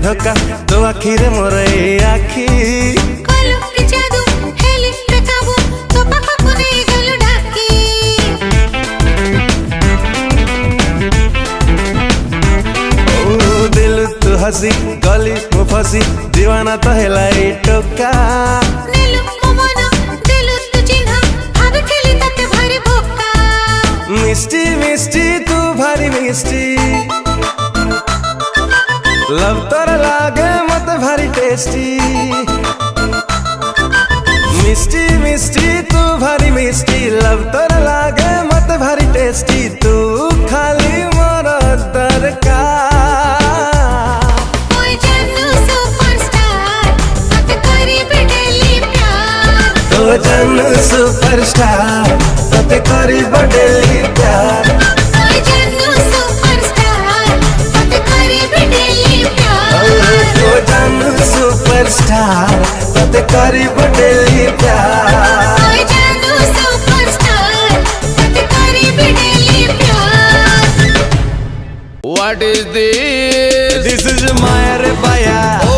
धक्का तो आखिर मोर ए आखी दिल तू हसी गली मु फसी दीवाना तो हेलाई टोका मिस्टी मिस्टी तू भारी मिस्टी लव तोर लागे मत भारी टेस्टी मिस्टी मिस्टी तू भारी मिस्टी लव तोर लागे मत भारी टेस्टी तू खाली मोर दरकार तो जन सुपरस्टार तते करी बडेली प्यार तो जन सुपरस्टार तते करी बडेली प्यार What is this? This is Maya re Baya.